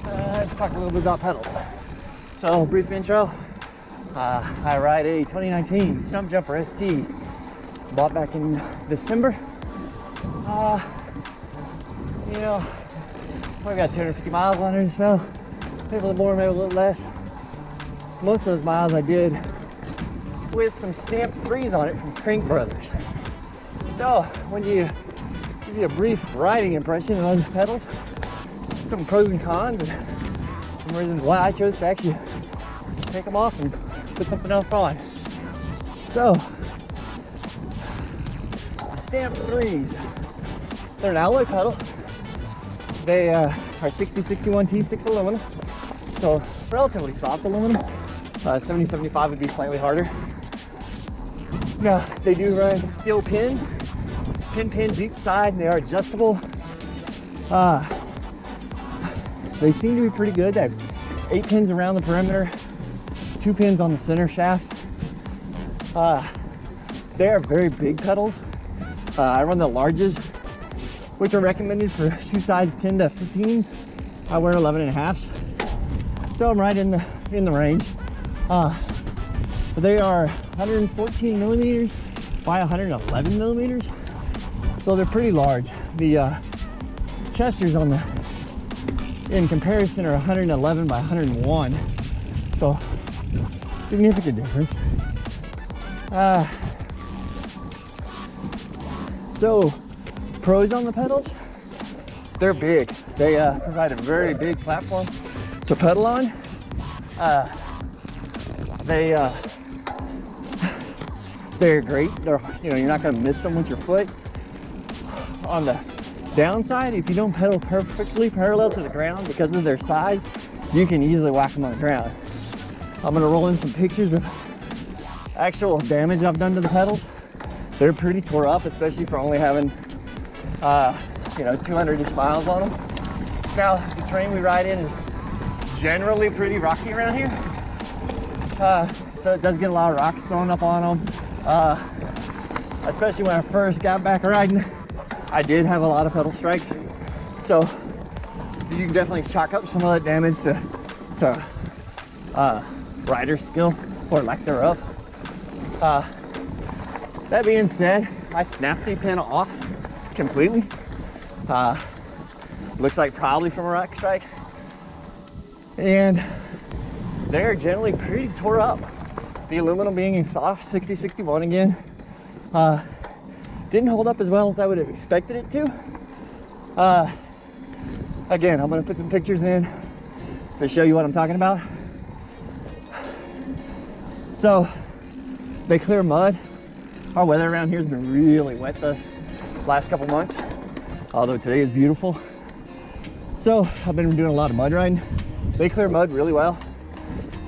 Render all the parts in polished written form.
Let's talk a little bit about pedals. So, brief intro. I ride a 2019 Stumpjumper ST, bought back in December. You know, I've got 250 miles on it or so. Maybe a little more, maybe a little less. Most of those miles I did with some stamped 3s on it from Crank Brothers. So, when you give you a brief riding impression on these pedals, some pros and cons, and some reasons why I chose to actually take them off and put something else on. So, the stamped 3s, they're an alloy pedal. They are 6061 T6 aluminum, so relatively soft aluminum. 7075 would be slightly harder. Now, they do run steel pins, 10 pins each side, and they are adjustable. They seem to be pretty good. They have 8 pins around the perimeter, 2 pins on the center shaft. They are very big pedals. I run the largest, which are recommended for shoe size 10 to 15s. I wear 11.5s, so I'm right in the range. But they are 114 millimeters by 111 millimeters, so they're pretty large. The chesters on in comparison are 111 by 101, so significant difference. So pros on the pedals, they're big. They provide a very big platform to pedal on. They're great. You're not going to miss them with your foot. On the downside, if you don't pedal perfectly parallel to the ground because of their size, you can easily whack them on the ground. I'm going to roll in some pictures of actual damage I've done to the pedals. They're pretty tore up, especially for only having 200-ish miles on them. Now, the terrain we ride in is generally pretty rocky around here, so it does get a lot of rocks thrown up on them. Especially when I first got back riding, I did have a lot of pedal strikes, so you can definitely chalk up some of that damage to rider skill or lack thereof. That being said, I snapped the pin off completely. Looks like probably from a rock strike, and they're generally pretty tore up. The aluminum being a soft 6061 again, didn't hold up as well as I would have expected it to. Again, I'm gonna put some pictures in to show you what I'm talking about. So they clear mud. Our weather around here has been really wet this last couple months, although today is beautiful. So I've been doing a lot of mud riding. They clear mud really well,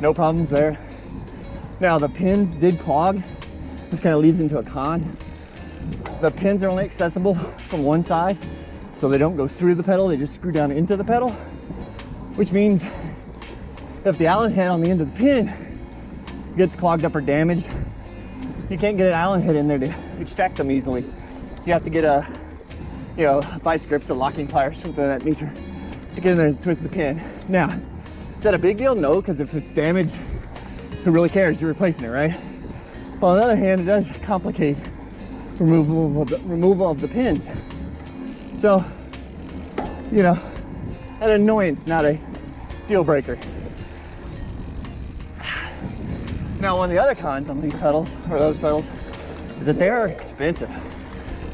no problems there. Now the pins did clog. This kind of leads into a con. The pins are only accessible from one side, so they don't go through the pedal, they just screw down into the pedal, which means if the Allen head on the end of the pin gets clogged up or damaged, you can't get an Allen head in there to extract them easily. You have to get a vice grips, a locking pliers, something of that nature, to get in there and twist the pin. Now, is that a big deal? No, because if it's damaged, who really cares? You're replacing it, right? But on the other hand, it does complicate removal of the pins. So, an annoyance, not a deal breaker. Now, one of the other cons on these pedals, or those pedals, is that they are expensive.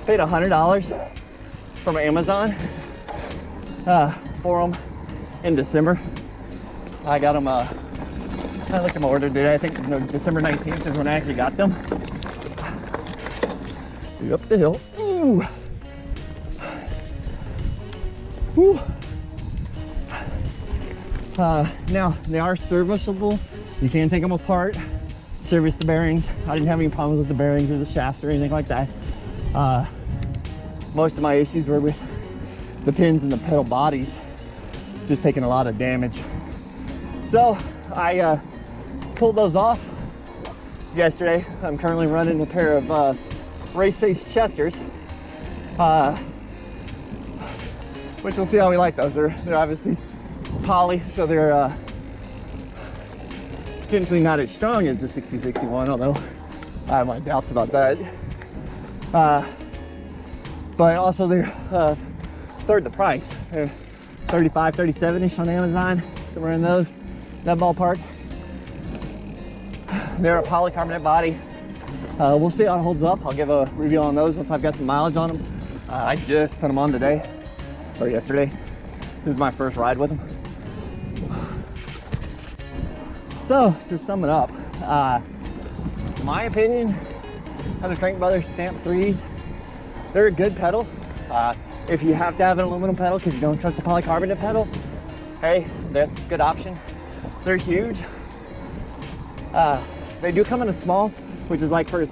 Paid $100 from Amazon for them in December. I got them, I looked at my order today, I think December 19th is when I actually got them. Up the hill. Ooh. Ooh. Now, they are serviceable. You can take them apart, service the bearings. I didn't have any problems with the bearings or the shafts or anything like that. Most of my issues were with the pins and the pedal bodies, just taking a lot of damage. So I pulled those off, yesterday. I'm currently running a pair of race face Chesters, which we'll see how we like those. They're obviously poly, so they're potentially not as strong as the 6061, although I have my doubts about that. But also they're third the price. They're 35, 37-ish on Amazon, somewhere in that ballpark. They're a polycarbonate body. We'll see how it holds up. I'll give a review on those once I've got some mileage on them. I just put them on today, or yesterday. This is my first ride with them. So, to sum it up, in my opinion, of the Crank Brothers Stamp 3s, they're a good pedal. If you have to have an aluminum pedal because you don't trust the polycarbonate pedal, hey, that's a good option. They're huge. They do come in a small, which is like for a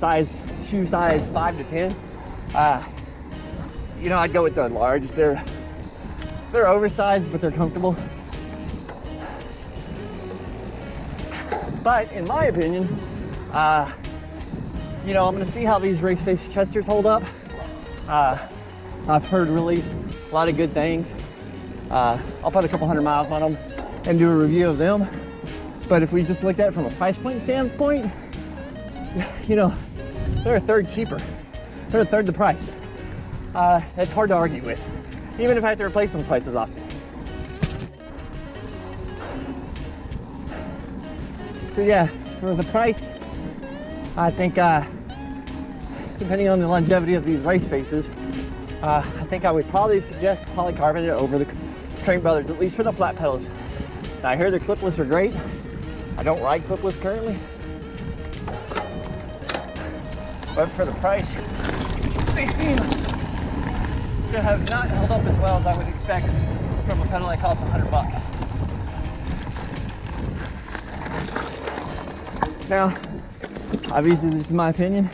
shoe size 5 to 10. You know, I'd go with the large. They're oversized, but they're comfortable. But in my opinion, you know, I'm gonna see how these race face Chesters hold up. I've heard really a lot of good things. I'll put a couple 100 miles on them and do a review of them. But if we just looked at it from a price point standpoint, you know, they're a third cheaper. They're a third the price. It's hard to argue with, even if I have to replace them twice as often. So yeah, for the price, I think depending on the longevity of these race faces, I think I would probably suggest polycarbonate over the Crank Brothers, at least for the flat pedals. Now, I hear the clipless are great. I don't ride clipless currently, but for the price, they seem to have not held up as well as I would expect from a pedal that costs $100. Now, obviously this is my opinion.